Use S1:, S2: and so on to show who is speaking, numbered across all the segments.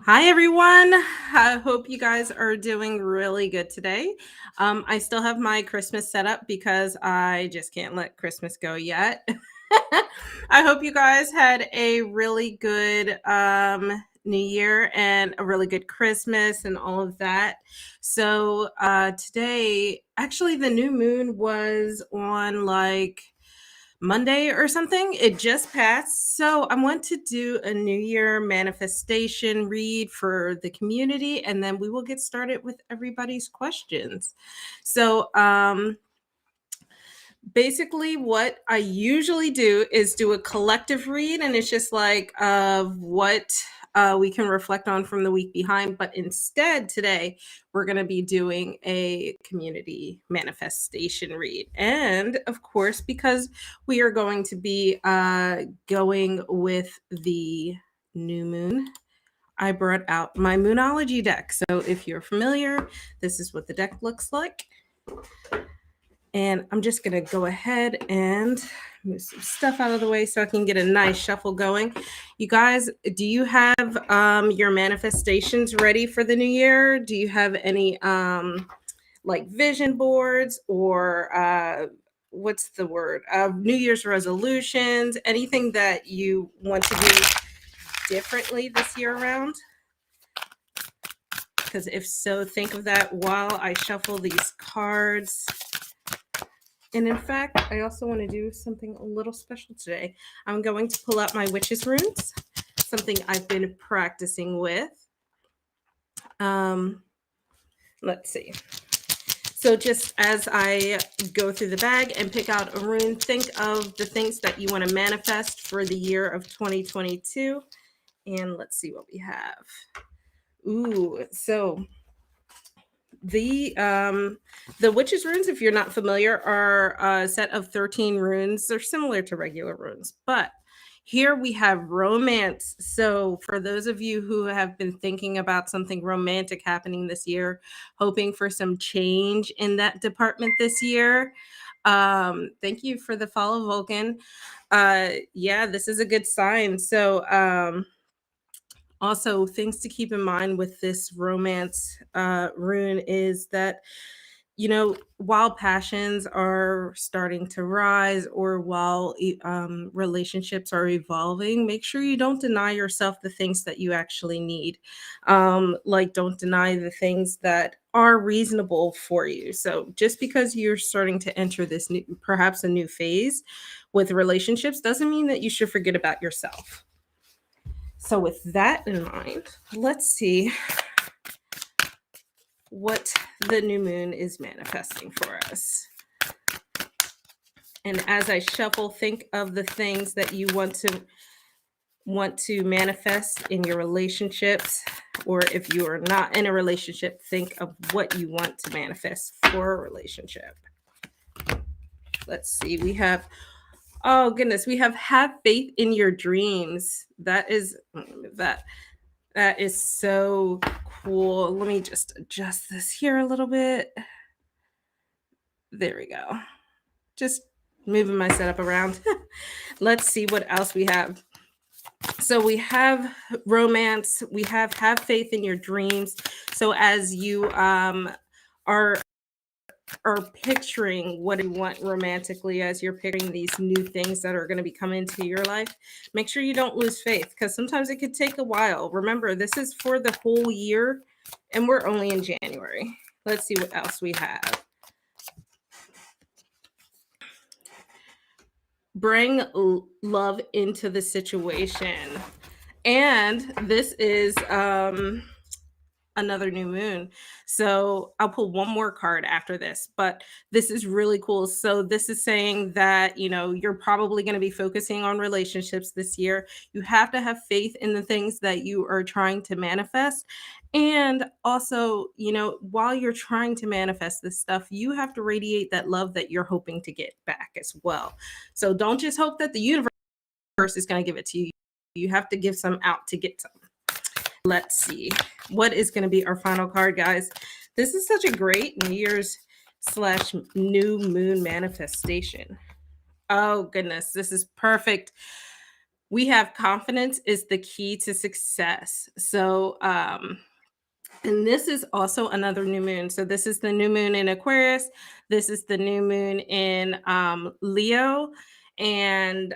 S1: Hi, everyone. I hope you guys are doing really good today. I still have my Christmas set up because I just can't let Christmas go yet. I hope you guys had a really good New Year and a really good Christmas and all of that. So, today, actually, the new moon was on like Monday or something. It just passed. So I want to do a New Year manifestation read for the community, and then we will get started with everybody's questions. So basically, what I usually do is do a collective read, and it's just like of what we can reflect on from the week behind. But instead, today we're going to be doing a community manifestation read, and of course, because we are going to be going with the new moon. I brought out my Moonology deck. So, if you're familiar, this is what the deck looks like. And I'm just going to go ahead and move some stuff out of the way so I can get a nice shuffle going. You guys, do you have your manifestations ready for the new year? Do you have any like vision boards or what's the word? New Year's resolutions, anything that you want to do differently this year around? Because if so, think of that while I shuffle these cards. And in fact, I also want to do something a little special today. I'm going to pull out my witch's runes, something I've been practicing with. Let's see. So just as I go through the bag and pick out a rune, think of the things that you want to manifest for the year of 2022. And let's see what we have. Ooh, so the witch's runes, if you're not familiar, are a set of 13 runes. They're similar to regular runes, but here we have romance. So for those of you who have been thinking about something romantic happening this year, hoping for some change in that department this year, thank you for the follow, Vulcan. Yeah, this is a good sign. So also, things to keep in mind with this romance rune is that, while passions are starting to rise or while relationships are evolving, make sure you don't deny yourself the things that you actually need. Like, don't deny the things that are reasonable for you. So, just because you're starting to enter this new, perhaps a new phase with relationships, doesn't mean that you should forget about yourself. So, with that in mind, let's see what the new moon is manifesting for us. And as I shuffle, think of the things that you want to manifest in your relationships, or if you are not in a relationship, think of what you want to manifest for a relationship. Let's see. We have, oh goodness, we have faith in your dreams. That is so cool. Let me just adjust this here a little bit. There we go. Just moving my setup around. Let's see what else we have. So we have romance. We have faith in your dreams. So as you are picturing what you want romantically, as you're picturing these new things that are going to be coming into your life, make sure you don't lose faith, because sometimes it could take a while. Remember, this is for the whole year and we're only in January. Let's see what else we have. Bring love into the situation. And this is another new moon. So I'll pull one more card after this, but this is really cool. So this is saying that, you're probably going to be focusing on relationships this year. You have to have faith in the things that you are trying to manifest. And also, while you're trying to manifest this stuff, you have to radiate that love that you're hoping to get back as well. So don't just hope that the universe is going to give it to you. You have to give some out to get some. Let's see what is going to be our final card, guys. This is such a great New Year's / new moon manifestation. Oh goodness, this is perfect. we have confidence is the key to success. So, and this is also another new moon. So this is the new moon in Aquarius. This is the new moon in Leo. And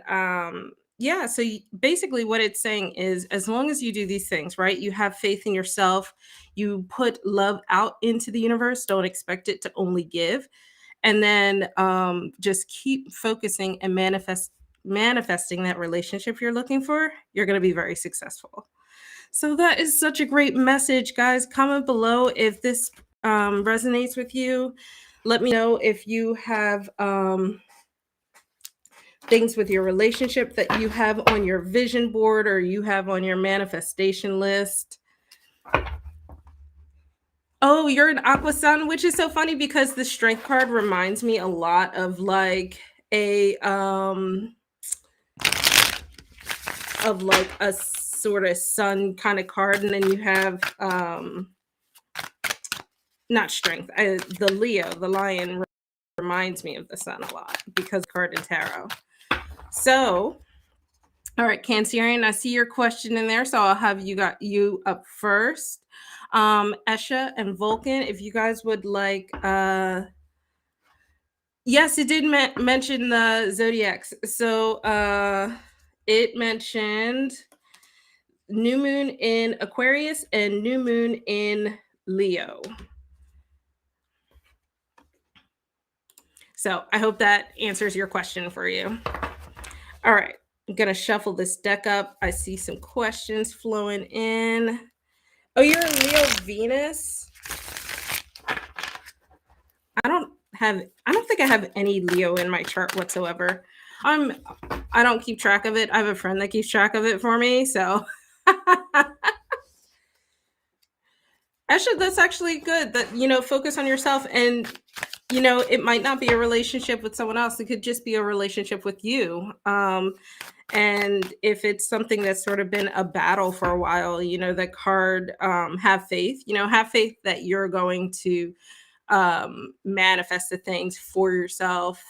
S1: yeah, so basically what it's saying is as long as you do these things, right? You have faith in yourself, you put love out into the universe, don't expect it to only give. And then just keep focusing and manifesting that relationship you're looking for, you're going to be very successful. So that is such a great message, guys. Comment below if this resonates with you. Let me know if you have things with your relationship that you have on your vision board or you have on your manifestation list. Oh, you're an Aqua Sun, which is so funny because the strength card reminds me a lot of like a sort of sun kind of card, and then you have not strength. The Leo, the lion, reminds me of the sun a lot because card in tarot. So, all right, Cancerian, I see your question in there, so I'll have you up first. Esha and Vulcan, if you guys would like. Yes, it did mention the zodiacs. So it mentioned new moon in Aquarius and new moon in Leo. So I hope that answers your question for you. All right, I'm going to shuffle this deck up. I see some questions flowing in. Oh, you're a Leo Venus? I don't think I have any Leo in my chart whatsoever. I don't keep track of it. I have a friend that keeps track of it for me, so actually that's actually good. That focus on yourself, and it might not be a relationship with someone else. It could just be a relationship with you. And if it's something that's sort of been a battle for a while, the card have faith. Have faith that you're going to manifest the things for yourself,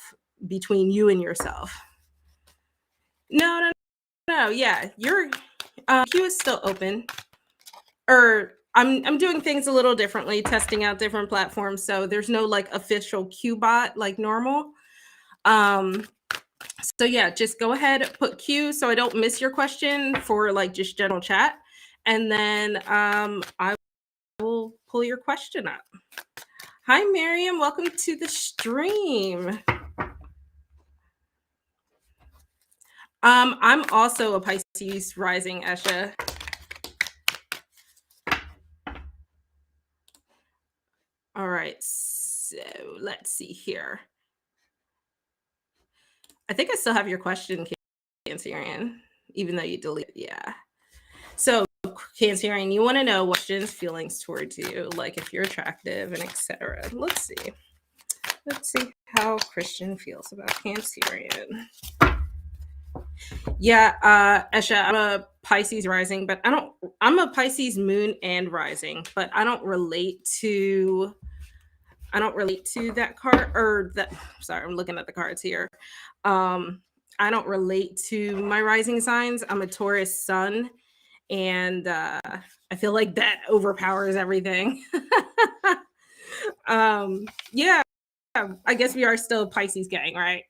S1: between you and yourself. No, yeah, your queue is still open. Or I'm doing things a little differently, testing out different platforms, so there's no like official queue bot like normal. So yeah, just go ahead, put Q so I don't miss your question for like just general chat, and then I will pull your question up. Hi, Miriam. Welcome to the stream. I'm also a Pisces rising, Esha. All right, so let's see here. I think I still have your question, Cancerian, even though you deleted. Yeah. So, Cancerian, you want to know questions, feelings towards you, like if you're attractive and etc. Let's see how Christian feels about Cancerian. Yeah, Esha, I'm a Pisces rising, but I'm a Pisces moon and rising, but I don't relate to that card, or that, sorry, I'm looking at the cards here. I don't relate to my rising signs. I'm a Taurus sun, and I feel like that overpowers everything. Yeah, I guess we are still a Pisces gang, right?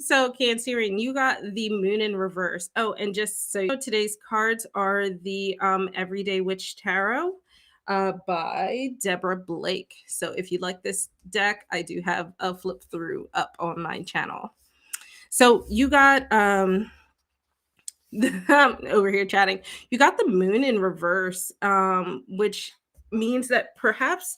S1: So, Cancerian, you got the moon in reverse. Oh, and just so you know, today's cards are the Everyday Witch Tarot by Deborah Blake. So if you like this deck, I do have a flip through up on my channel. So you got over here chatting, you got the moon in reverse, which means that perhaps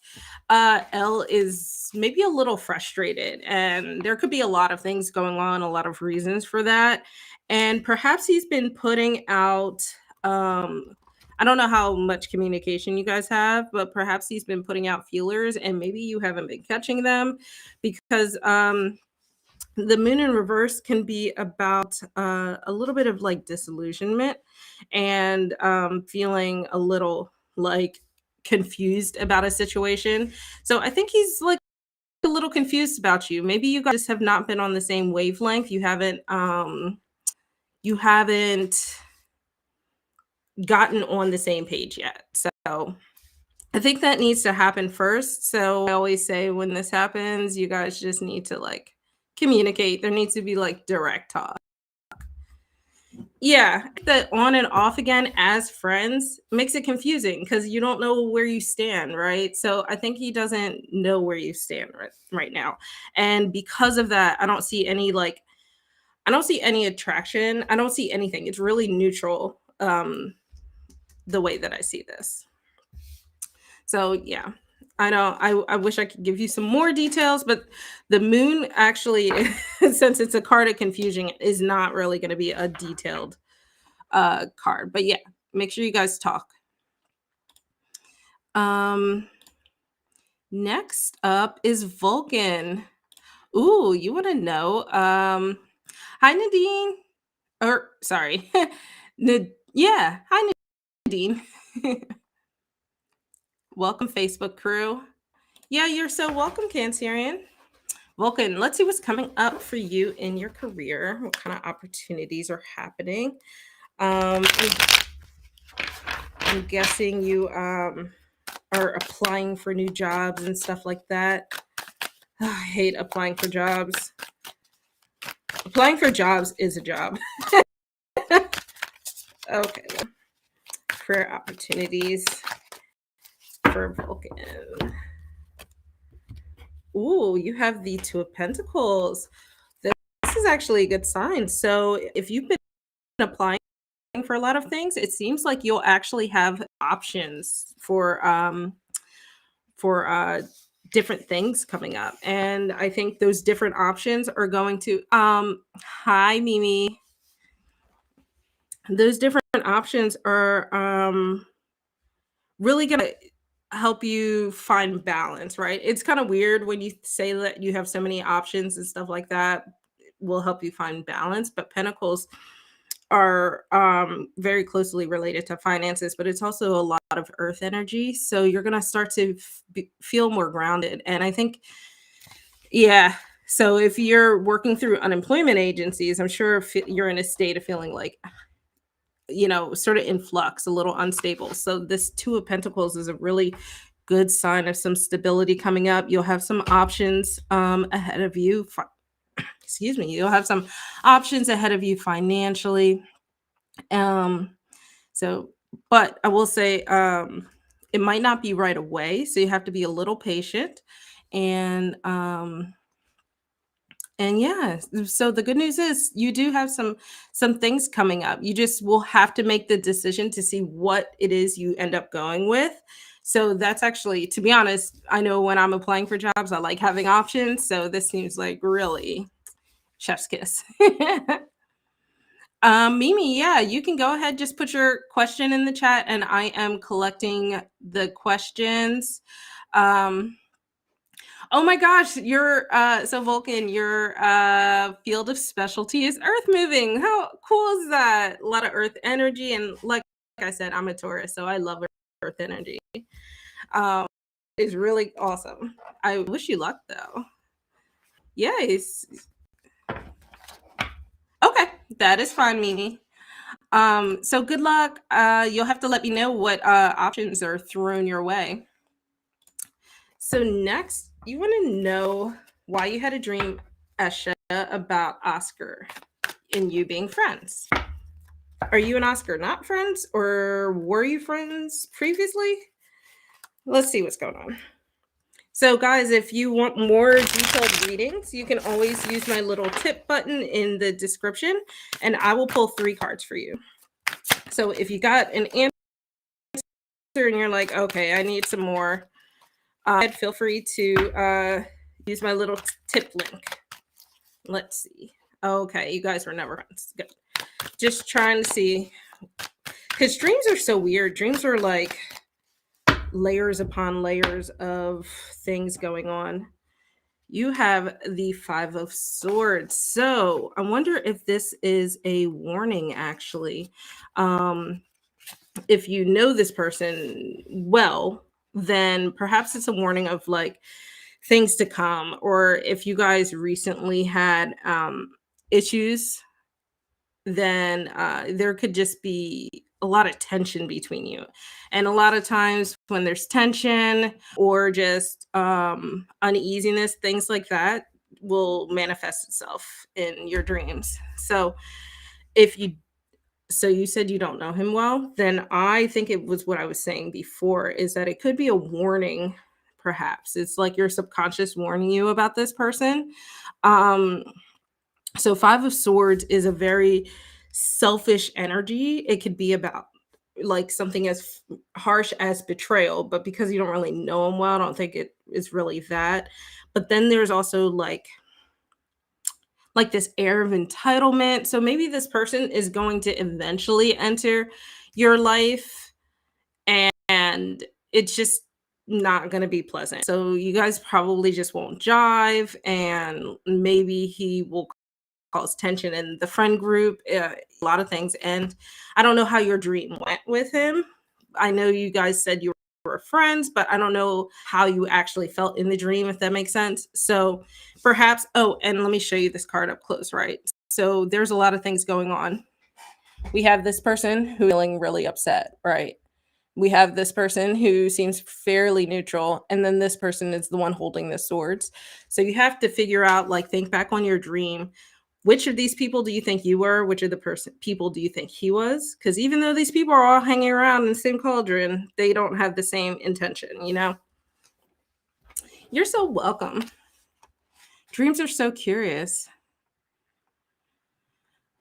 S1: Elle is maybe a little frustrated, and there could be a lot of things going on, a lot of reasons for that. And perhaps he's been putting out I don't know how much communication you guys have, but perhaps he's been putting out feelers and maybe you haven't been catching them, because the moon in reverse can be about a little bit of like disillusionment and feeling a little like confused about a situation. So I think he's like a little confused about you. Maybe you guys have not been on the same wavelength. You haven't you haven't gotten on the same page yet. So I think that needs to happen first. So I always say when this happens, you guys just need to like communicate. There needs to be like direct talk. Yeah, the on and off again as friends makes it confusing because you don't know where you stand, right? So I think he doesn't know where you stand right now. And because of that, I don't see any attraction. I don't see anything. It's really neutral, the way that I see this. So yeah, I don't. I wish I could give you some more details, but the moon actually, since it's a card of confusion, is not really going to be a detailed card. But yeah, make sure you guys talk. Um, Next up is Vulcan. Ooh, you want to know? Hi Nadine. Or sorry, yeah. Hi Nadine. Welcome, Facebook crew. Yeah, you're so welcome, Cancerian. Vulcan, let's see what's coming up for you in your career. What kind of opportunities are happening? I'm guessing you are applying for new jobs and stuff like that. Oh, I hate applying for jobs. Applying for jobs is a job. Okay. Career opportunities for Vulcan. Ooh, you have the Two of Pentacles. This is actually a good sign. So if you've been applying for a lot of things, it seems like you'll actually have options for different things coming up. And I think those different options are going to hi Mimi. Those different options are really gonna help you find balance, right? It's kind of weird when you say that you have so many options and stuff like that will help you find balance, but pentacles are very closely related to finances, but it's also a lot of earth energy. So you're going to start to feel more grounded. And I think, yeah. So if you're working through unemployment agencies, I'm sure if you're in a state of feeling like, sort of in flux, a little unstable. So this Two of Pentacles is a really good sign of some stability coming up. You'll have some options ahead of you. Excuse me. You'll have some options ahead of you financially. So, but I will say, it might not be right away, so you have to be a little patient. And yeah, so the good news is you do have some things coming up. You just will have to make the decision to see what it is you end up going with. So that's actually, to be honest, I know when I'm applying for jobs, I like having options. So this seems like really chef's kiss. Mimi, yeah, you can go ahead, just put your question in the chat, and I am collecting the questions. Oh my gosh, so Vulcan, your field of specialty is earth moving. How cool is that? A lot of earth energy, and like I said, I'm a Taurus, so I love earth energy. It's really awesome. I wish you luck though. Yes. Okay, that is fine, Mimi. So good luck. You'll have to let me know what options are thrown your way. So next, you want to know why you had a dream, Esha, about Oscar and you being friends. Are you and Oscar not friends, or were you friends previously? Let's see what's going on. So guys, if you want more detailed readings, you can always use my little tip button in the description, and I will pull 3 cards for you. So if you got an answer and you're like, okay, I need some more, feel free to use my little tip link. Let's see. Okay, you guys were never friends. Good. Just trying to see, because dreams are so weird. Dreams are like layers upon layers of things going on. You have the 5 of Swords. So I wonder if this is a warning, actually. If you know this person well, then perhaps it's a warning of like things to come, or if you guys recently had issues then there could just be a lot of tension between you. And a lot of times when there's tension or just uneasiness, things like that will manifest itself in your dreams. So if you so you said you don't know him well, then I think it was what I was saying before is that it could be a warning, perhaps. It's like your subconscious warning you about this person. Um, so Five of Swords is a very selfish energy. It could be about like something as harsh as betrayal, but because you don't really know him well, I don't think it is really that. But then there's also like this air of entitlement. So maybe this person is going to eventually enter your life and it's just not going to be pleasant. So you guys probably just won't jive and maybe he will cause tension in the friend group, a lot of things. And I don't know how your dream went with him. I know you guys said you were friends, but I don't know how you actually felt in the dream, if that makes sense. So perhaps, oh, and let me show you this card up close, right? So there's a lot of things going on. We have this person who's feeling really upset, right? We have this person who seems fairly neutral, and then this person is the one holding the swords. So you have to figure out, like, think back on your dream. Which of these people do you think you were? Which of the people do you think he was? Because even though these people are all hanging around in the same cauldron, they don't have the same intention, you know? You're so welcome. Dreams are so curious.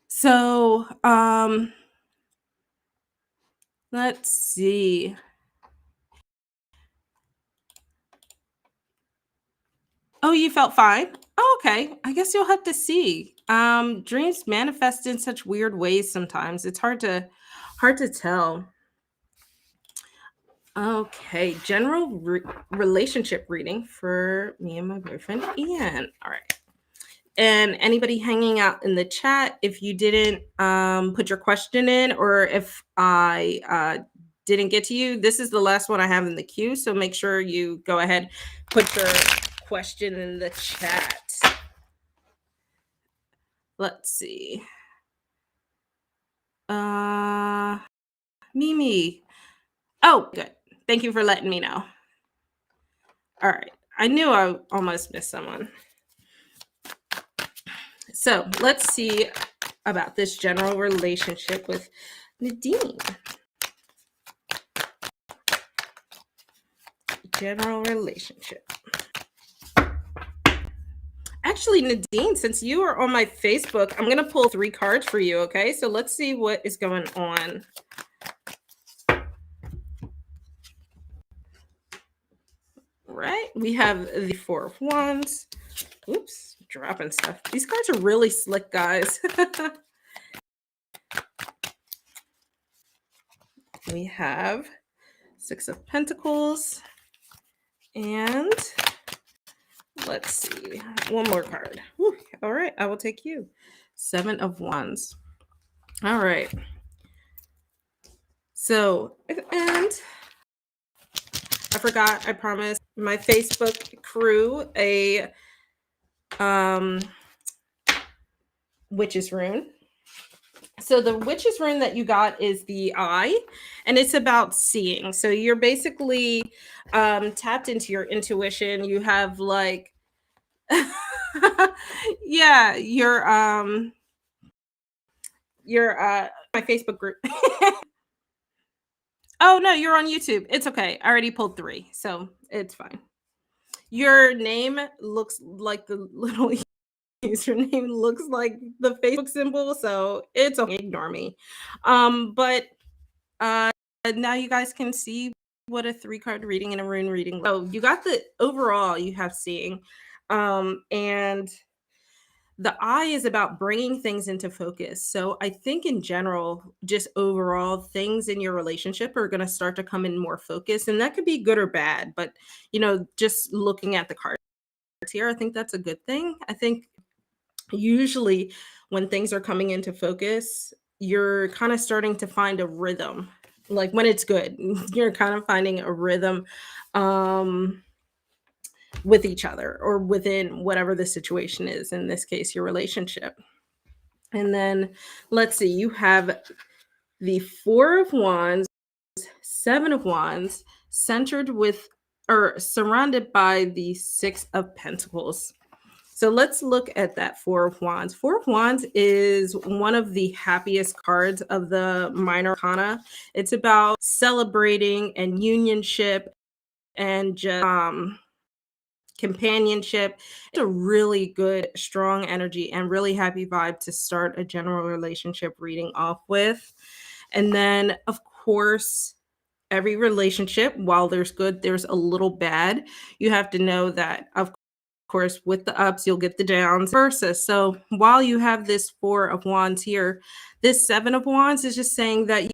S1: So, let's see. Oh, you felt fine? Oh, okay. I guess you'll have to see. Dreams manifest in such weird ways sometimes. It's hard to tell. Okay, general relationship reading for me and my boyfriend Ian. All right. And anybody hanging out in the chat, if you didn't put your question in, or if I didn't get to you, this is the last one I have in the queue. So make sure you go ahead, put your question in the chat. Let's see. Mimi. Oh, good. Thank you for letting me know. All right. I knew I almost missed someone. So let's see about this general relationship with Nadine. General relationship. Actually, Nadine, since you are on my Facebook, I'm going to pull 3 cards for you, okay? So let's see what is going on. Right? We have the 4 of Wands. Oops, dropping stuff. These cards are really slick, guys. We have 6 of Pentacles. And let's see. One more card. Whew. All right, I will take you. 7 of Wands. All right. So, and I forgot, I promised my Facebook crew a witch's rune. So the witch's rune that you got is the eye, and it's about seeing. So you're basically tapped into your intuition. You have like yeah, your my Facebook group. Oh no, you're on YouTube. It's okay. I already pulled 3, so it's fine. Your name looks like the little username looks like the Facebook symbol, so it's okay. Ignore me. But now you guys can see what a 3-card reading and a rune reading. So you got the overall. You have seeing, and the eye is about bringing things into focus. So I think in general, just overall, things in your relationship are going to start to come in more focus, and that could be good or bad. But just looking at the cards here, I think that's a good thing. I think usually when things are coming into focus, you're kind of starting to find a rhythm. Like when it's good, you're kind of finding a rhythm with each other or within whatever the situation is, in this case, your relationship. And then let's see, you have the Four of Wands, Seven of Wands, centered with or surrounded by the Six of Pentacles. So let's look at that Four of Wands. Four of Wands is one of the happiest cards of the minor arcana. It's about celebrating and unionship and just companionship. It's a really good, strong energy and really happy vibe to start a general relationship reading off with. And then, of course, every relationship, while there's good, there's a little bad. You have to know that, of course, with the ups, you'll get the downs versa. So while you have this Four of Wands here, this Seven of Wands is just saying that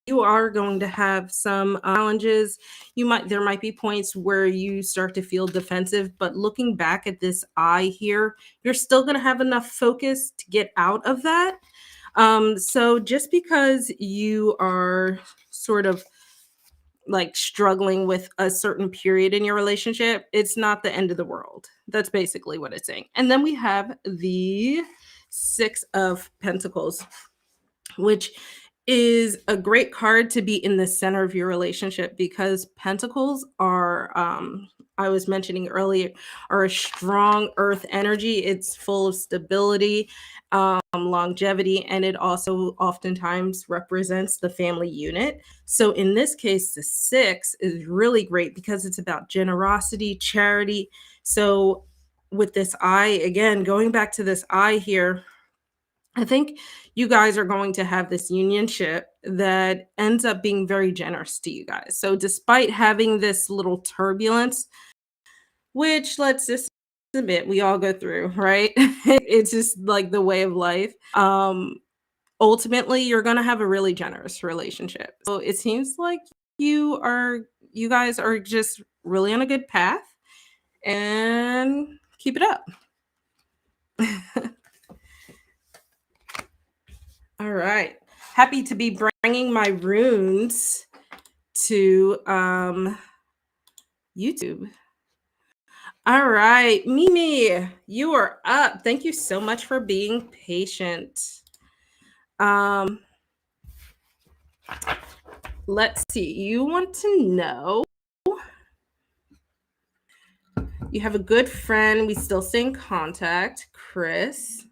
S1: you are going to have some challenges. There might be points where you start to feel defensive, but looking back at this eye here, you're still going to have enough focus to get out of that. So just because you are sort of like struggling with a certain period in your relationship, it's not the end of the world. That's basically what it's saying. And then we have the Six of Pentacles, which is a great card to be in the center of your relationship because pentacles are I was mentioning earlier are a strong earth energy. It's full of stability, longevity, and it also oftentimes represents the family unit. So in this case, the six is really great because it's about generosity, charity. So with this eye, again, going back to this eye here, I think you guys are going to have this unionship that ends up being very generous to you guys. So despite having this little turbulence, which let's just admit we all go through, right? It's just like the way of life. Ultimately you're going to have a really generous relationship. So it seems like you guys are just really on a good path and keep it up. All right. Happy to be bringing my runes to YouTube. All right, Mimi, you are up. Thank you so much for being patient. Let's see. You want to know, you have a good friend. We still stay in contact, Chris.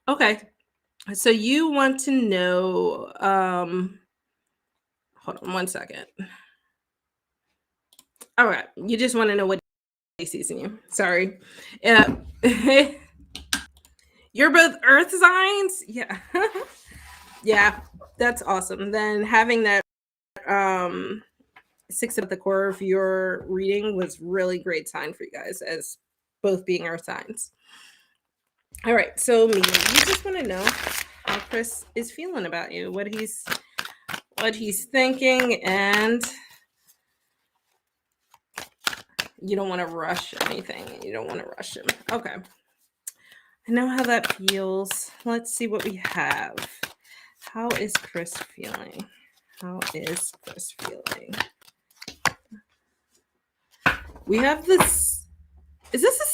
S1: Okay. So you want to know, hold on one second. All right. You just want to know what he sees in you. Sorry. Yeah. You're both earth signs? Yeah. Yeah, that's awesome. Then having that six at the core of your reading was really great sign for you guys as both being earth signs. All right, so Mimi, you just want to know how Chris is feeling about you, what he's thinking, and you don't want to rush anything. You don't want to rush him. Okay. I know how that feels. Let's see what we have. How is Chris feeling? How is Chris feeling? We have this. Is this a...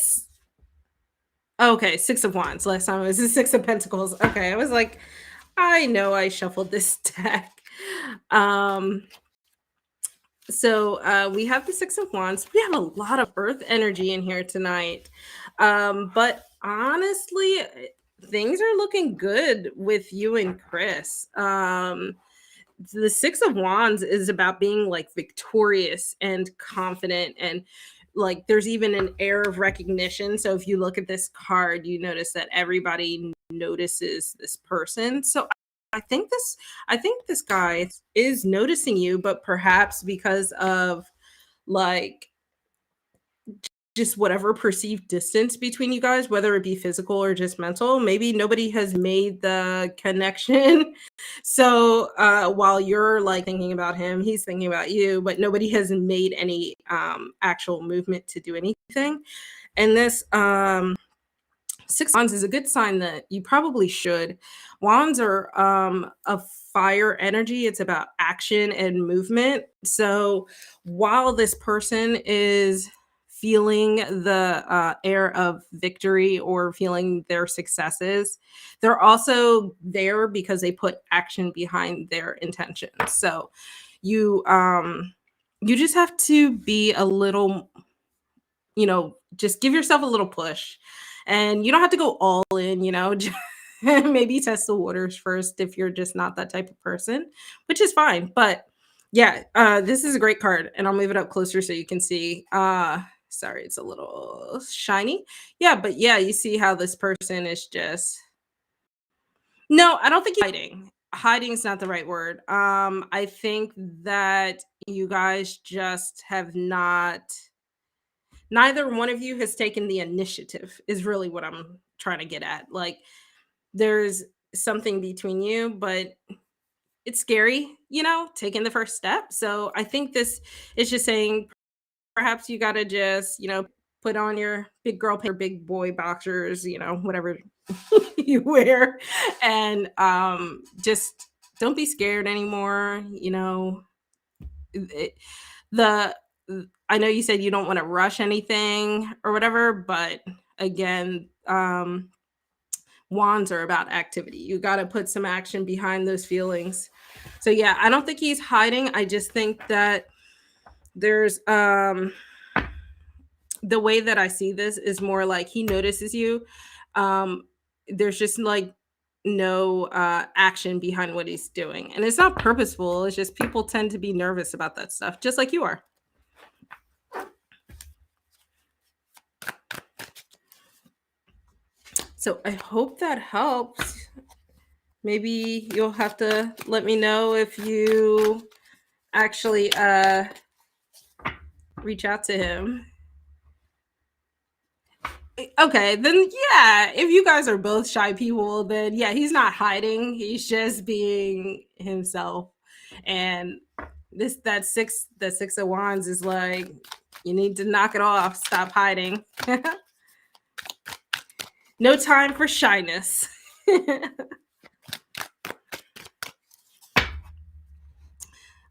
S1: Okay, Six of Wands. Last time it was the Six of Pentacles. Okay, I was like, I know I shuffled this deck. So we have the Six of Wands. We have a lot of earth energy in here tonight. But honestly, things are looking good with you and Chris. The Six of Wands is about being like victorious and confident, and like there's even an air of recognition. So if you look at this card, you notice that everybody notices this person. So I think this guy is noticing you, but perhaps because of like just whatever perceived distance between you guys, whether it be physical or just mental, maybe nobody has made the connection. So while you're like thinking about him, he's thinking about you, but nobody has made any actual movement to do anything. And this Six of Wands is a good sign that you probably should. Wands are a fire energy, it's about action and movement. So while this person is feeling the air of victory or feeling their successes, they're also there because they put action behind their intentions. So you just have to be a little, just give yourself a little push. And you don't have to go all in, maybe test the waters first if you're just not that type of person, which is fine. But yeah, this is a great card, and I'll move it up closer so you can see. Sorry, it's a little shiny. Yeah, but yeah, you see how this person is just no, I don't think he's hiding. Hiding is not the right word. I think that you guys just have not neither one of you has taken the initiative is really what I'm trying to get at. Like there's something between you, but it's scary, taking the first step. So I think this is just saying perhaps you got to just, put on your big girl pants or big boy boxers, whatever you wear, and just don't be scared anymore. It, the I know you said you don't want to rush anything or whatever, but again, wands are about activity. You got to put some action behind those feelings. So yeah, I don't think he's hiding. I just think that there's the way that I see this is more like he notices you. There's just like no action behind what he's doing. And it's not purposeful. It's just people tend to be nervous about that stuff, just like you are. So I hope that helps. Maybe you'll have to let me know if you actually reach out to him. Okay, then yeah, if you guys are both shy people, then yeah, he's not hiding. He's just being himself. And the six of wands is like, you need to knock it off. Stop hiding. No time for shyness.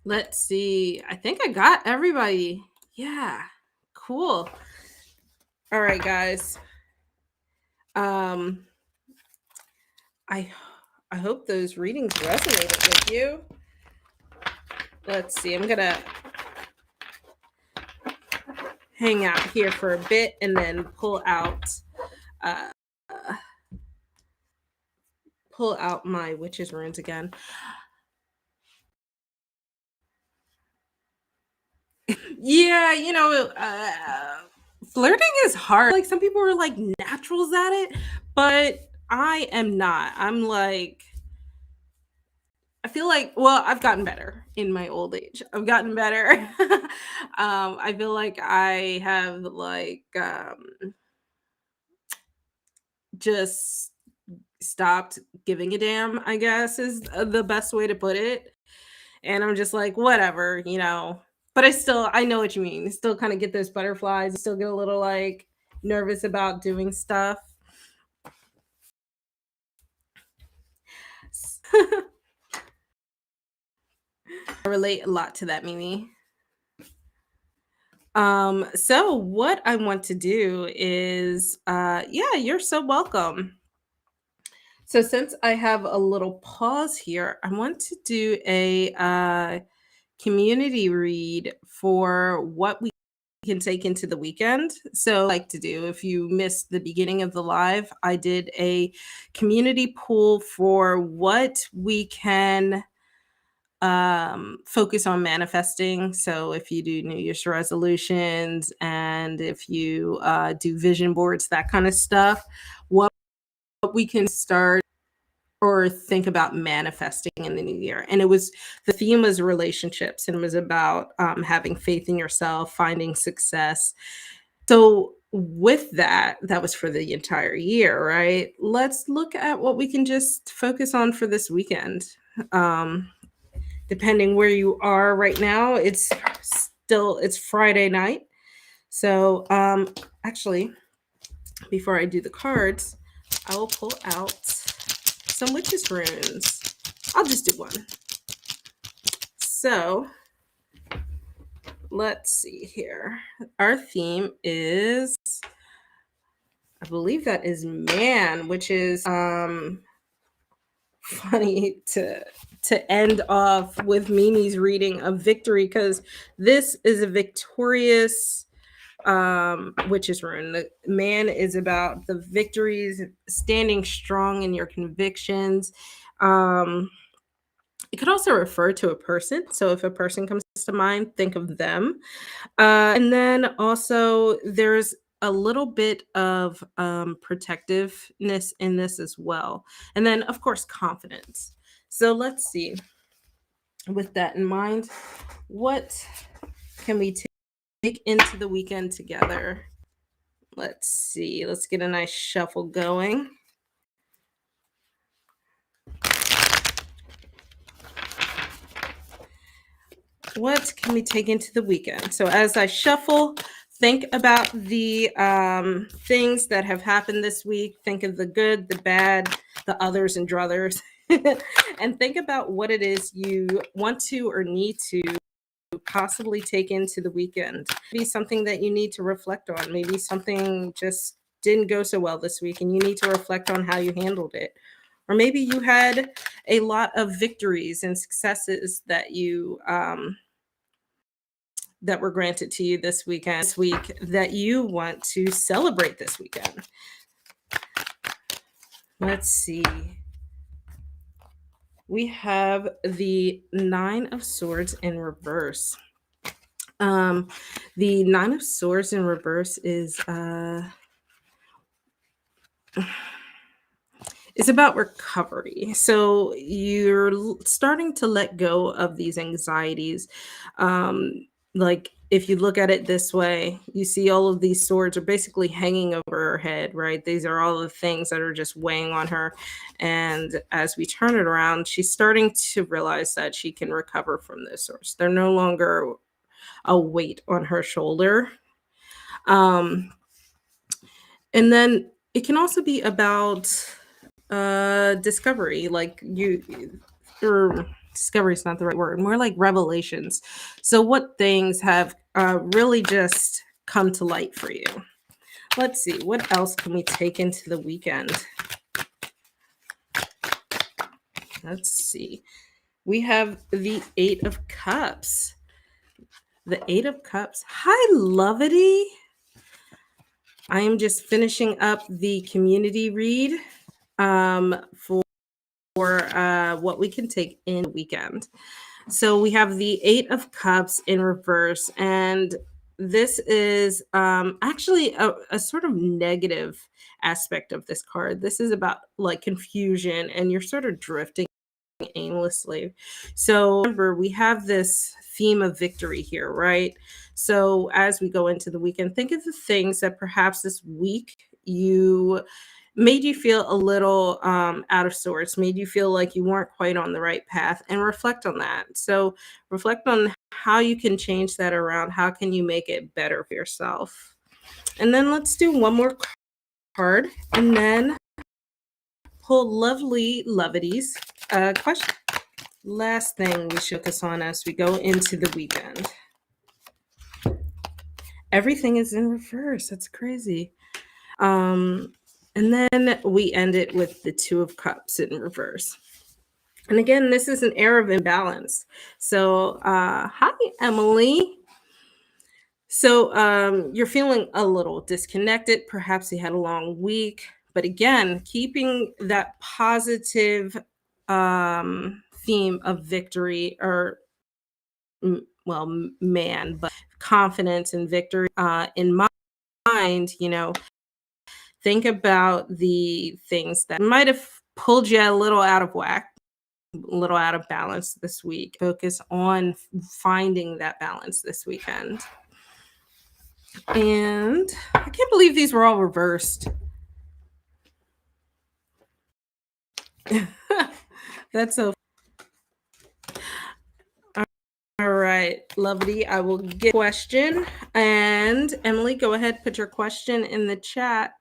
S1: Let's see. I think I got everybody. Yeah. Cool. All right, guys. I hope those readings resonated with you. Let's see. I'm gonna hang out here for a bit and then pull out my witch's runes again. Yeah, flirting is hard. Like some people are like naturals at it, but I am not. I'm like I feel like, well, I've gotten better in my old age. I've gotten better. I feel like I have like just stopped giving a damn, I guess is the best way to put it. And I'm just like, whatever, But I know what you mean. Still kind of get those butterflies. Still get a little like nervous about doing stuff. I relate a lot to that, Mimi. So what I want to do is, yeah, you're so welcome. So since I have a little pause here, I want to do a community read for what we can take into the weekend. So like to do, if you missed the beginning of the live, I did a community pool for what we can focus on manifesting. So if you do New Year's resolutions and if you do vision boards, that kind of stuff, what we can start or think about manifesting in the new year. And the theme was relationships, and it was about having faith in yourself, finding success. So with that was for the entire year, right? Let's look at what we can just focus on for this weekend. Depending where you are right now, it's Friday night. So actually, before I do the cards, I will pull out some witches runes. I'll just do one. So let's see here. Our theme is, I believe that is man, which is funny to end off with Mimi's reading of victory, because this is a victorious witch's rune. The man is about the victories, standing strong in your convictions. It could also refer to a person. So if a person comes to mind, think of them. And then also there's a little bit of protectiveness in this as well. And then, of course, confidence. So let's see. With that in mind, what can we take into the weekend together? Let's see. Let's get a nice shuffle going. What can we take into the weekend? So as I shuffle, think about the things that have happened this week. Think of the good, the bad, the others and druthers. And think about what it is you want to or need to possibly take into the weekend. Maybe something that you need to reflect on. Maybe something just didn't go so well this week and you need to reflect on how you handled it. Or maybe you had a lot of victories and successes that you that were granted to you this week that you want to celebrate this weekend. Let's see. We have the Nine of Swords in reverse. The Nine of Swords in reverse is it's about recovery. So you're starting to let go of these anxieties. Like if you look at it this way, you see all of these swords are basically hanging over her head, right? These are all the things that are just weighing on her. And as we turn it around, she's starting to realize that she can recover from those swords. They're no longer a weight on her shoulder. And then it can also be about discovery, like or discovery is not the right word, more like revelations. So what things have really just come to light for you? Let's see, what else can we take into the weekend? Let's see. We have the Eight of Cups. The Eight of Cups. Hi, Lovity. I am just finishing up the community read for what we can take in the weekend. So we have the Eight of Cups in reverse, and this is actually a sort of negative aspect of this card. This is about like confusion, and you're sort of drifting aimlessly. So remember, we have this theme of victory here, right? So as we go into the weekend, think of the things that perhaps this week made you feel a little out of sorts, made you feel like you weren't quite on the right path, and reflect on that. So reflect on how you can change that around. How can you make it better for yourself? And then let's do one more card and then pull lovely Lovity's question. Last thing we should focus on as we go into the weekend. Everything is in reverse. That's crazy. And then we end it with the Two of Cups in reverse. And again, this is an air of imbalance. So, hi, Emily. So, you're feeling a little disconnected. Perhaps you had a long week. But again, keeping that positive theme of victory, or, well, man, but confidence and victory in mind, think about the things that might have pulled you a little out of whack, a little out of balance this week. Focus on finding that balance this weekend. And I can't believe these were all reversed. That's so. All right, Lovely. I will get a question. And Emily, go ahead, put your question in the chat.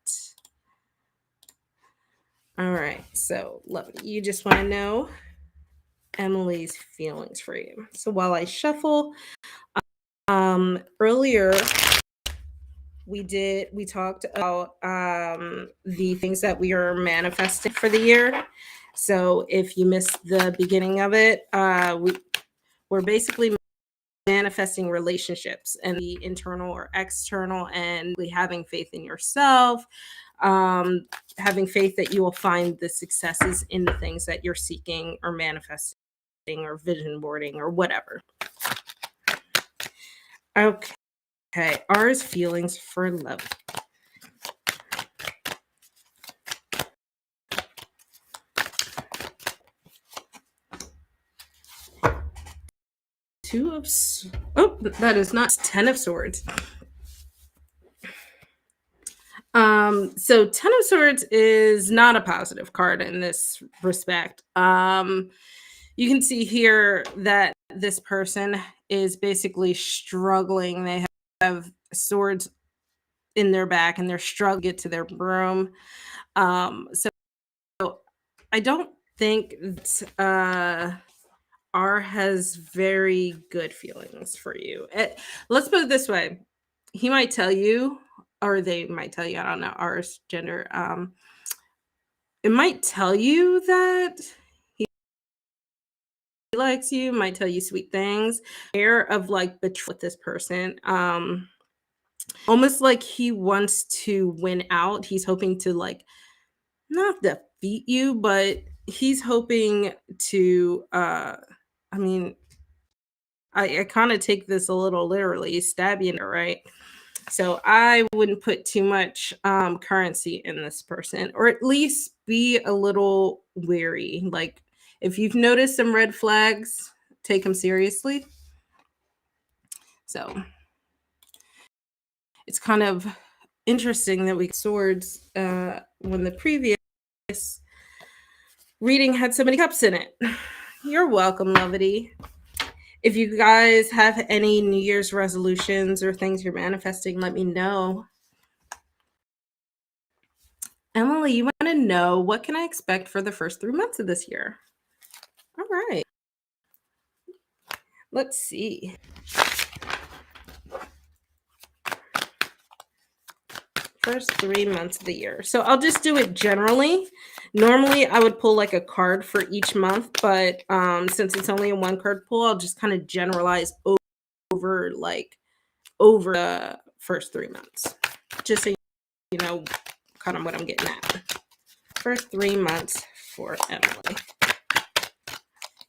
S1: All right, so Lovely, you just want to know Emily's feelings for you. So while I shuffle, earlier we talked about the things that we are manifesting for the year. So if you missed the beginning of it, we're basically manifesting relationships and the internal or external, and having faith in yourself, having faith that you will find the successes in the things that you're seeking or manifesting or vision boarding or whatever. Okay, R's feelings for love. That is not 10 of Swords. So 10 of Swords is not a positive card in this respect. You can see here that this person is basically struggling. They have swords in their back and they're struggling to get to their broom. So I don't think R has very good feelings for you. Let's put it this way. He might tell you, or they might tell you, I don't know, R's gender. It might tell you that he likes you, might tell you sweet things. Air of like betrayal with this person. Almost like he wants to win out. He's hoping to like not defeat you, but he's hoping to I mean, I kind of take this a little literally, stab you, right? So I wouldn't put too much currency in this person, or at least be a little wary. Like if you've noticed some red flags, take them seriously. So it's kind of interesting that we swords when the previous reading had so many cups in it. You're welcome, Lovity. If you guys have any New Year's resolutions or things you're manifesting, let me know. Emily, you want to know what can I expect for the first 3 months of this year? All right. Let's see. First 3 months of the year. So I'll just do it generally. Normally I would pull like a card for each month, but since it's only a 1 card pull, I'll just kind of generalize over the first 3 months. Just so you know kind of what I'm getting at. First 3 months for Emily.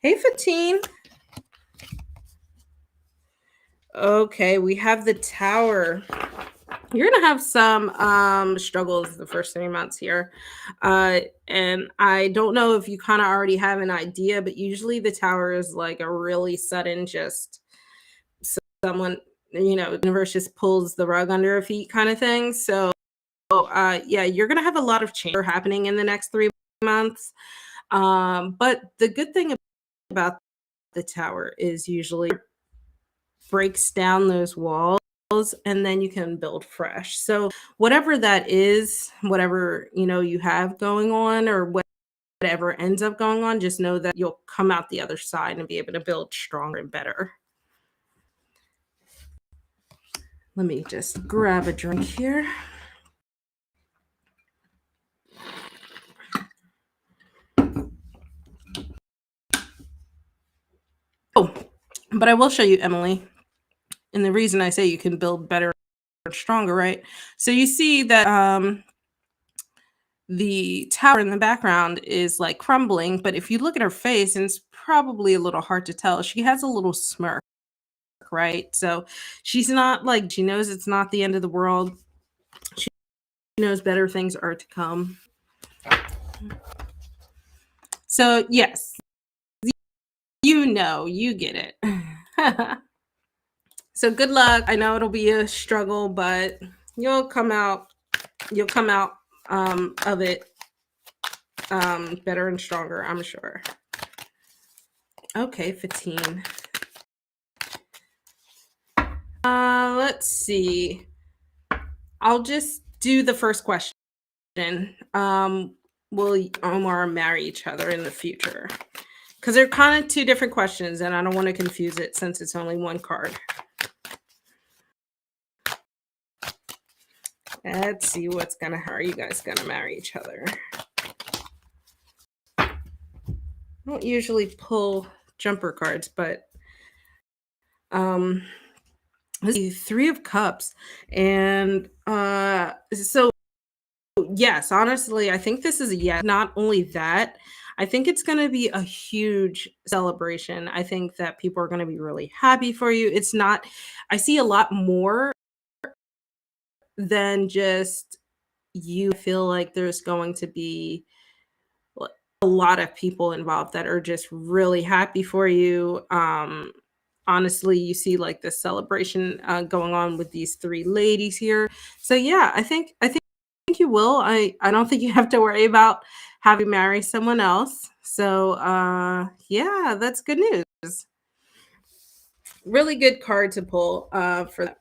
S1: Hey, Fatine. Okay, we have the Tower. You're going to have some struggles the first 3 months here. And I don't know if you kind of already have an idea, but usually the Tower is like a really sudden, just someone, the universe just pulls the rug under your feet kind of thing. So, yeah, you're going to have a lot of change happening in the next 3 months. But the good thing about the Tower is usually breaks down those walls and then you can build fresh. So whatever that is, whatever you have going on, or whatever ends up going on, just know that you'll come out the other side and be able to build stronger and better. Let me just grab a drink here. Oh, but I will show you, Emily. And the reason I say you can build better and stronger, right? So you see that the tower in the background is like crumbling, but if you look at her face, and it's probably a little hard to tell, she has a little smirk, right? So she's not like, she knows it's not the end of the world. She knows better things are to come. So yes, you get it. So good luck. I know it'll be a struggle, but you'll come out of it better and stronger, I'm sure. Okay, Fatine. Let's see. I'll just do the first question. Will Omar marry each other in the future? because they're kind of two different questions, and I don't want to confuse it since it's only one card. Let's see what's gonna. How are you guys gonna marry each other? I don't usually pull jumper cards, but let's see, Three of Cups, and so yes, honestly, I think this is a yes. Not only that, I think it's going to be a huge celebration. I think that people are going to be really happy for you. It's not, I see a lot more than just you. Feel like there's going to be a lot of people involved that are just really happy for you. Honestly, you see like this celebration going on with these three ladies here. So yeah, I think you will. I don't think you have to worry about having to marry someone else. So yeah, that's good news. Really good card to pull for that.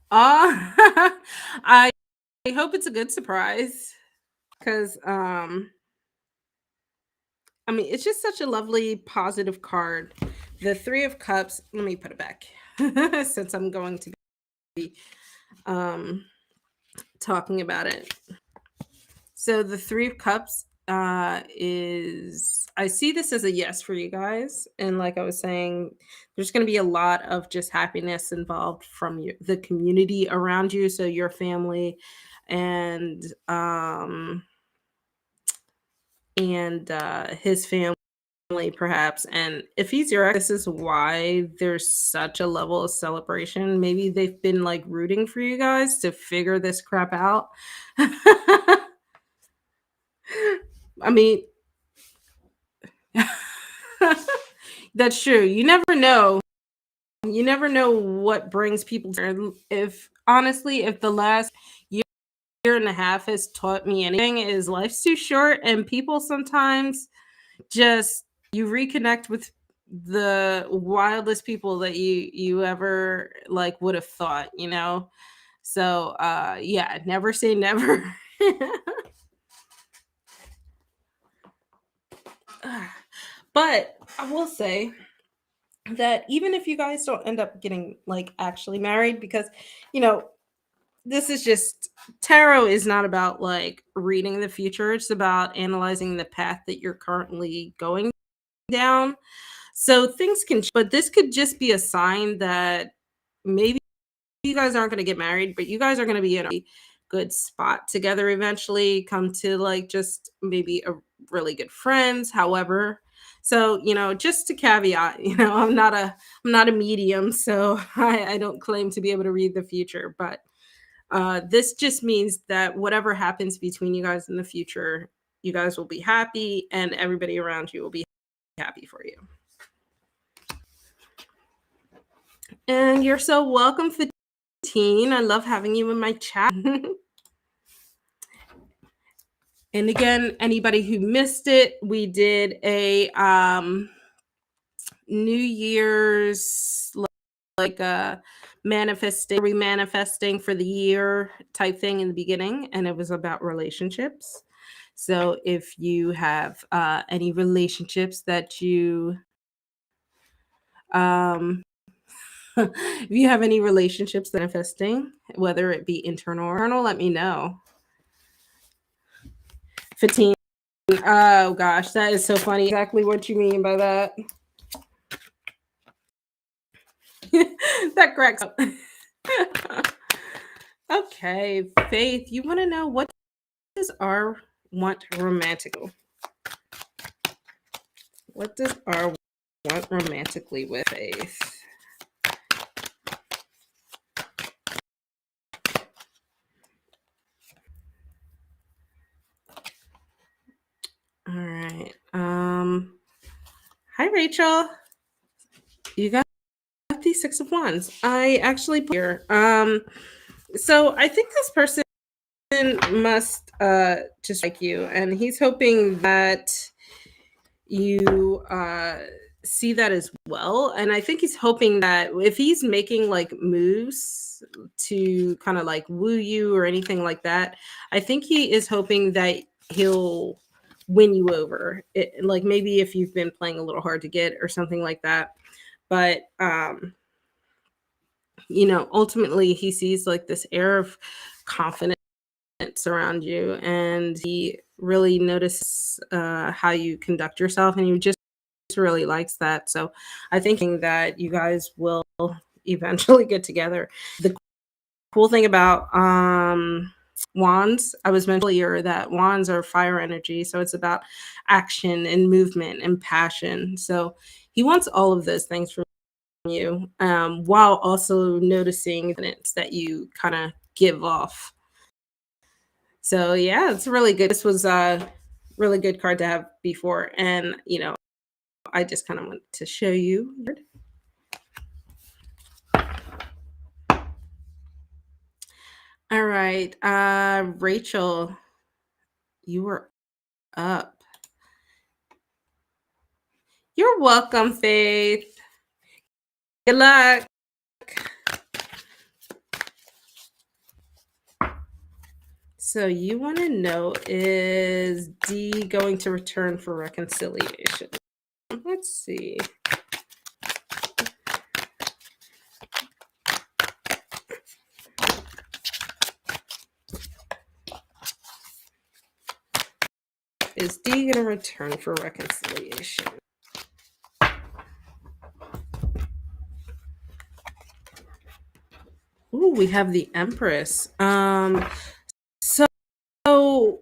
S1: Uh, I hope it's a good surprise because I mean, it's just such a lovely, positive card. The Three of Cups. Let me put it back since I'm going to be um, talking about it. So the Three of Cups is, I see this as a yes for you guys, and like I was saying, there's going to be a lot of just happiness involved from the community around you, so your family, and his family perhaps. And if he's your ex, this is why there's such a level of celebration. Maybe they've been like rooting for you guys to figure this crap out. I mean, that's true. You never know. You never know what brings people to. If honestly, if the last year and a half has taught me anything, is life's too short, and people sometimes just you reconnect with the wildest people that you ever like would have thought, you know. So yeah, never say never. But I will say that even if you guys don't end up getting like actually married, because you know, this is just, tarot is not about like reading the future, it's about analyzing the path that you're currently going down. So things can, but this could just be a sign that maybe you guys aren't going to get married, but you guys are going to be in a good spot together eventually, come to like just maybe a really good friends, however. So, you know, just to caveat, you know, I'm not a medium, so I don't claim to be able to read the future, but this just means that whatever happens between you guys in the future, you guys will be happy and everybody around you will be happy for you. And you're so welcome, Fatine. I love having you in my chat. And again, anybody who missed it, we did a New Year's like a manifesting for the year type thing in the beginning, and it was about relationships. So if you have any relationships that you if you have any relationships that are manifesting, whether it be internal or external, let me know. 15. Oh gosh, that is so funny. Exactly what you mean by that. That cracks up. Okay, Faith, you want to know what does R want romantically? What does R want romantically with Faith? All right. Hi Rachel. You got the Six of Wands. I actually put here. So I think this person must just like you, and he's hoping that you see that as well. And I think he's hoping that if he's making like moves to kind of like woo you or anything like that, I think he is hoping that he'll win you over. Like maybe if you've been playing a little hard to get or something like that. But ultimately he sees like this air of confidence around you, and he really notices how you conduct yourself, and he just really likes that. So I think that you guys will eventually get together. The cool thing about wands, I was mentioning earlier that wands are fire energy, so it's about action and movement and passion. So he wants all of those things from you, while also noticing evidence that you kind of give off. So yeah, it's really good. This was a really good card to have before, and I just kind of want to show you. All right, Rachel, you were up. You're welcome, Faith. Good luck. So you want to know, is D going to return for reconciliation? Let's see. Is D going to return for reconciliation? Ooh, we have the Empress. So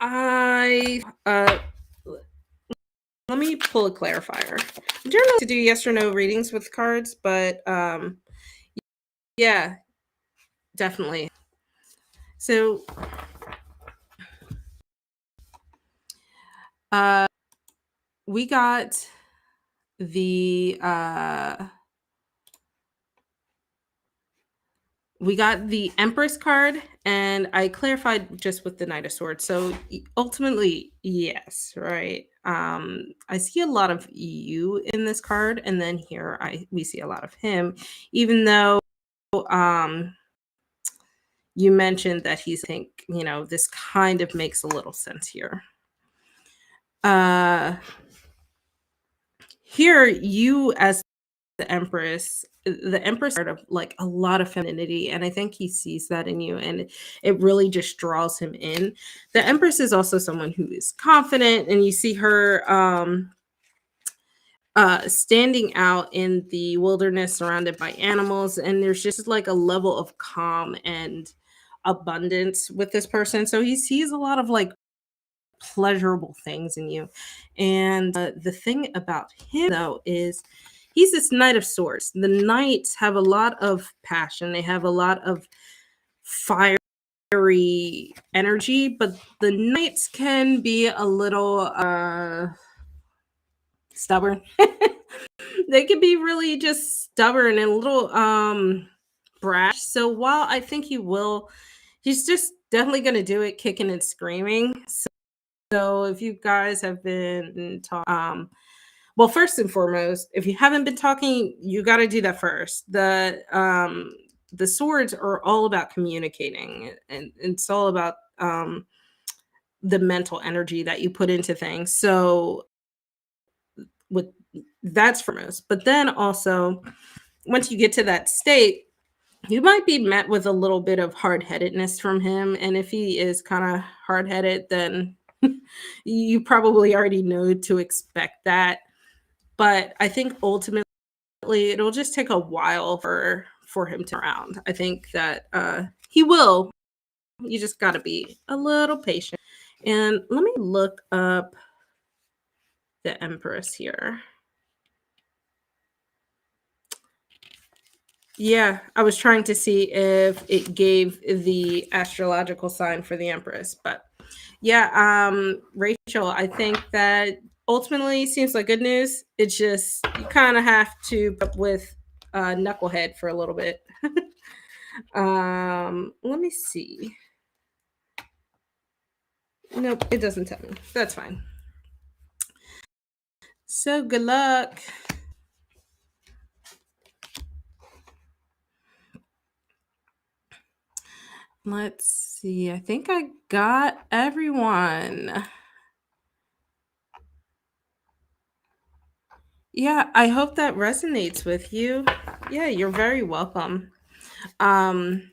S1: I let me pull a clarifier. I don't know to do yes or no readings with cards, but yeah, definitely. So we got the Empress card, and I clarified just with the Knight of Swords. So ultimately, yes, right. I see a lot of you in this card, and then here we see a lot of him, even though you mentioned that he's this kind of makes a little sense here. Here you as the Empress part of like a lot of femininity, and I think he sees that in you, and it really just draws him in. The Empress is also someone who is confident, and you see her standing out in the wilderness surrounded by animals, and there's just like a level of calm and abundance with this person. So he sees a lot of like pleasurable things in you. And the thing about him though is he's this Knight of Swords. The knights have a lot of passion, they have a lot of fiery energy, but the knights can be a little stubborn. They can be really just stubborn and a little brash. So while I think he's just definitely going to do it kicking and screaming. So if you guys have been talking, well, first and foremost, if you haven't been talking, you got to do that first. The swords are all about communicating, and it's all about the mental energy that you put into things. So with that's foremost. But then also, once you get to that state, you might be met with a little bit of hard-headedness from him. And if he is kind of hard-headed, then you probably already know to expect that. But I think ultimately it'll just take a while for him to around. I think that he will. You just got to be a little patient. And let me look up the Empress here. Yeah, I was trying to see if it gave the astrological sign for the Empress, but yeah, Rachel, I think that ultimately seems like good news. It's just you kind of have to put up with knucklehead for a little bit. Let me see. Nope, it doesn't tell me. That's fine. So good luck. Let's see. I think I got everyone. Yeah, I hope that resonates with you. Yeah, you're very welcome. Um,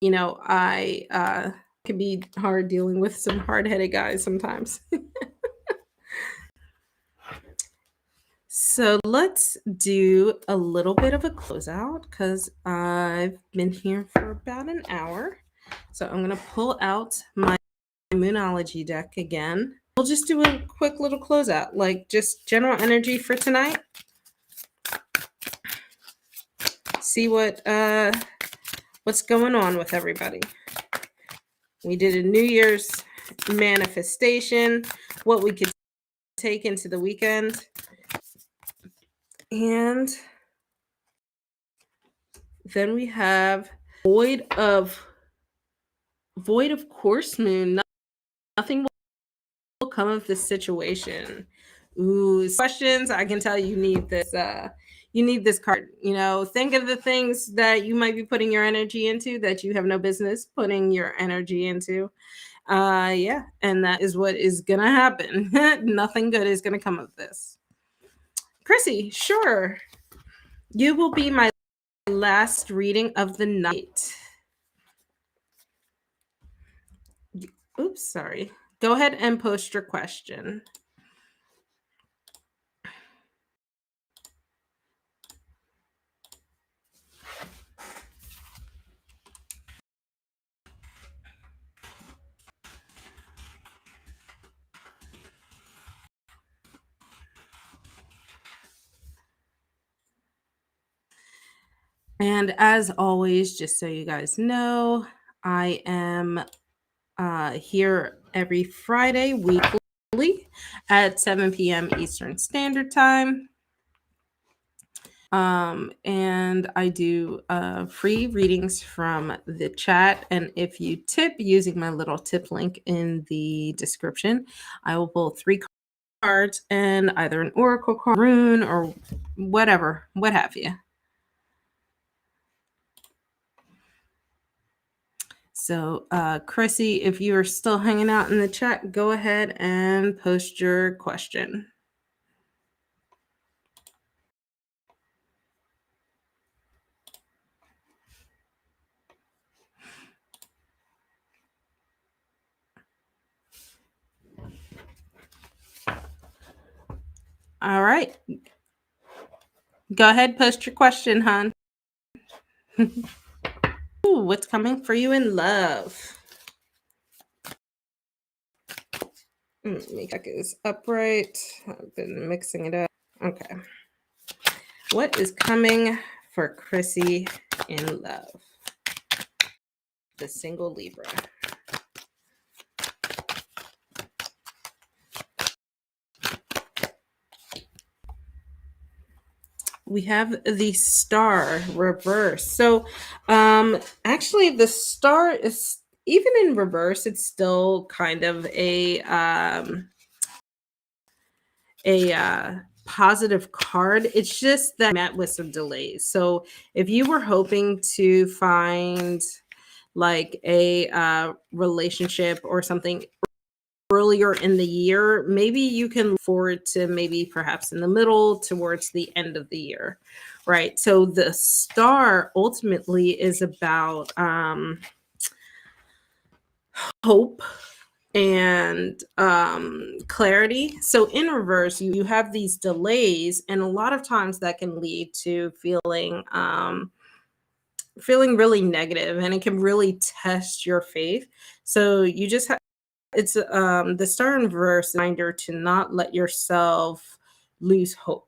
S1: I can be hard dealing with some hard-headed guys sometimes. So let's do a little bit of a closeout because I've been here for about an hour. So I'm going to pull out my Moonology deck again. We'll just do a quick little closeout, like just general energy for tonight. See what's going on with everybody. We did a New Year's manifestation, what we could take into the weekend. And then we have void of course moon. Nothing will come of this situation. Ooh, questions. I can tell you need this. You need this card. Think of the things that you might be putting your energy into that you have no business putting your energy into. Yeah, and that is what is gonna happen. Nothing good is gonna come of this. Chrissy, sure. You will be my last reading of the night. Oops, sorry. Go ahead and post your question. And as always, just so you guys know, I am here every Friday weekly at 7 p.m. Eastern Standard Time. And I do free readings from the chat. And if you tip using my little tip link in the description, I will pull 3 cards and either an oracle card, rune, or whatever, what have you. So, Chrissy, if you are still hanging out in the chat, go ahead and post your question. All right. Go ahead, post your question, hon. Ooh, what's coming for you in love? Make deck is upright. I've been mixing it up. Okay. What is coming for Chrissy in love? The single Libra. We have the star reverse. So actually the star is, even in reverse, it's still kind of a positive card. It's just that met with some delays. So if you were hoping to find like a relationship or something earlier in the year, maybe you can look forward to maybe perhaps in the middle towards the end of the year, right? So the star ultimately is about hope and clarity. So in reverse, you have these delays, and a lot of times that can lead to feeling really negative, and it can really test your faith. So you just have, it's the star in reverse reminder to not let yourself lose hope,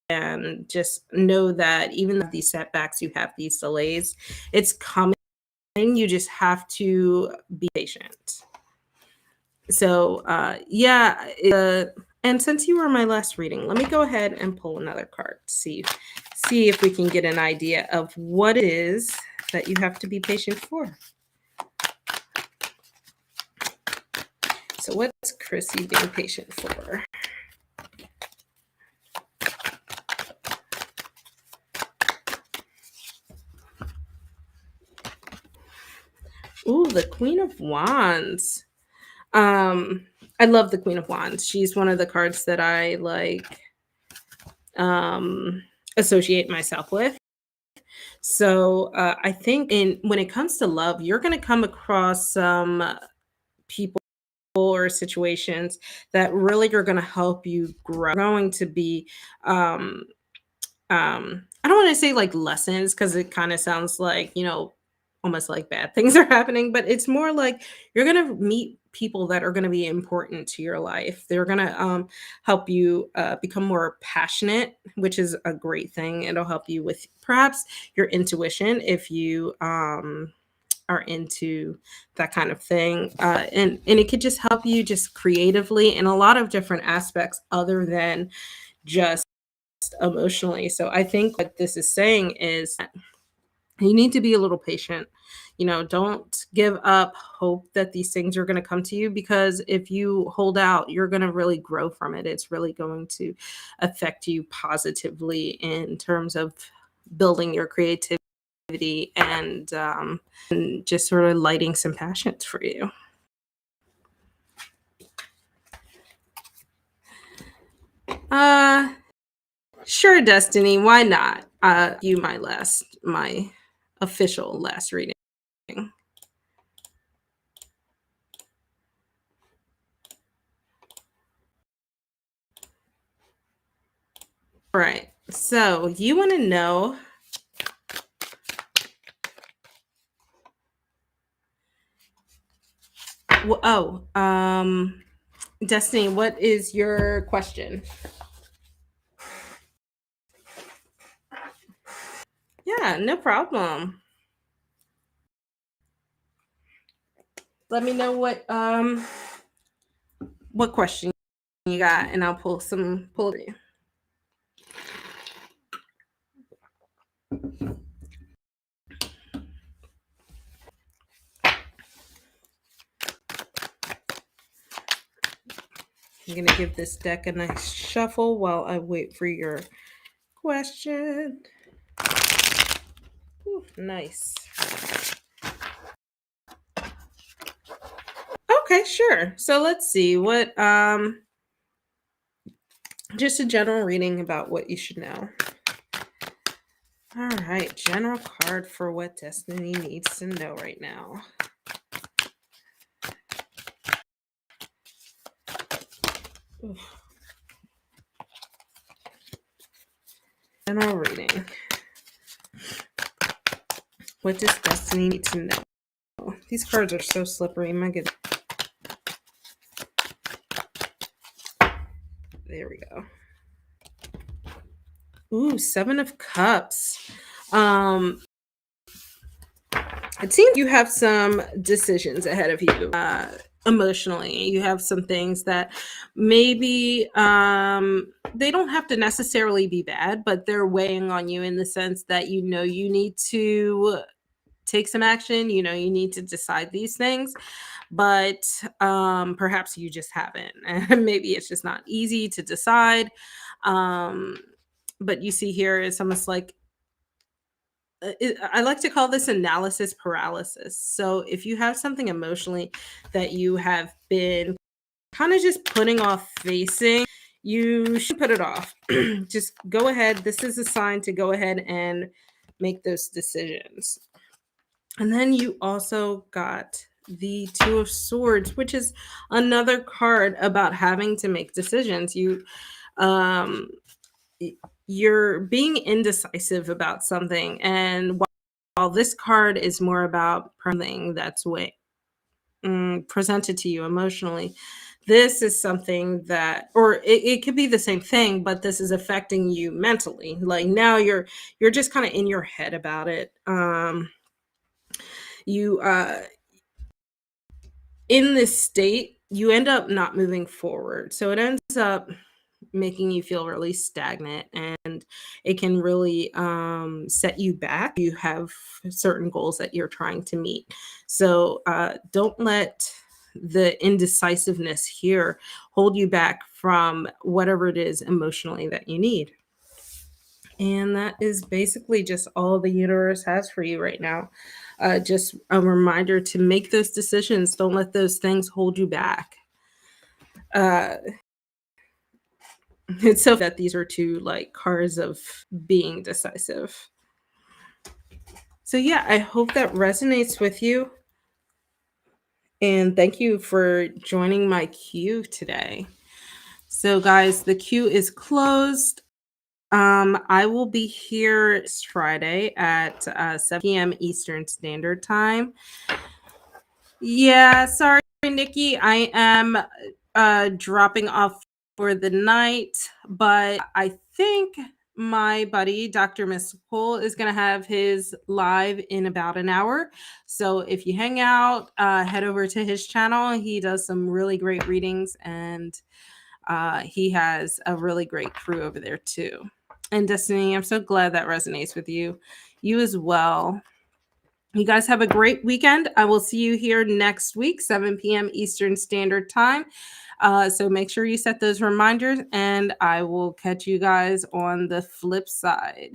S1: and just know that even with these setbacks, you have these delays, it's coming. You just have to be patient. So yeah, and since you were my last reading, let me go ahead and pull another card to see if we can get an idea of what it is that you have to be patient for. So what's Chrissy being patient for? Ooh, the Queen of Wands. I love the Queen of Wands. She's one of the cards that I like um associate myself with. So I think in when it comes to love, you're going to come across some people or situations that really are going to help you grow. Going to be I don't want to say like lessons because it kind of sounds like, almost like bad things are happening, but it's more like you're going to meet people that are going to be important to your life. They're going to help you become more passionate, which is a great thing. It'll help you with perhaps your intuition if you are into that kind of thing, and it could just help you just creatively in a lot of different aspects other than just emotionally. So I think what this is saying is that you need to be a little patient. Don't give up hope that these things are going to come to you, because if you hold out, you're going to really grow from it. It's really going to affect you positively in terms of building your creativity and just sort of lighting some passions for you. Uh, sure, Destiny. Why not? You my official last reading. All right. So you want to know Destiny, what is your question? Yeah, no problem. Let me know what question you got, and I'll pull it. I'm gonna give this deck a nice shuffle while I wait for your question. Ooh, nice. Okay, sure. So let's see what just a general reading about what you should know. All right, general card for what Destiny needs to know right now. Oof. General reading. What does Destiny need to know? These cards are so slippery. My goodness. There we go. Ooh, Seven of Cups. It seems you have some decisions ahead of you emotionally. You have some things that maybe they don't have to necessarily be bad, but they're weighing on you in the sense that you need to take some action. You need to decide these things, but perhaps you just haven't. And maybe it's just not easy to decide. But you see here, it's almost like I like to call this analysis paralysis. So if you have something emotionally that you have been kind of just putting off facing, you should put it off. Just go ahead. This is a sign to go ahead and make those decisions. And then you also got the Two of Swords, which is another card about having to make decisions. Um, you're being indecisive about something, and while this card is more about something that's presented to you emotionally, this is something that, or it could be the same thing, but this is affecting you mentally. Like now you're just kind of in your head about it. You in this state, you end up not moving forward. So it ends up making you feel really stagnant, and it can really set you back. You have certain goals that you're trying to meet. So don't let the indecisiveness here hold you back from whatever it is emotionally that you need. And that is basically just all the universe has for you right now. Just a reminder to make those decisions. Don't let those things hold you back. Uh, it's so that these are two like cards of being decisive. So, yeah, I hope that resonates with you. And thank you for joining my queue today. So, guys, the queue is closed. I will be here this Friday at 7 p.m. Eastern Standard Time. Yeah, sorry, Nikki. I am dropping off for the night, but I think my buddy, Dr. Mystical, is going to have his live in about an hour. So if you hang out, head over to his channel. He does some really great readings, and he has a really great crew over there too. And Destiny, I'm so glad that resonates with you. You as well. You guys have a great weekend. I will see you here next week, 7 p.m. Eastern Standard Time. So make sure you set those reminders, and I will catch you guys on the flip side.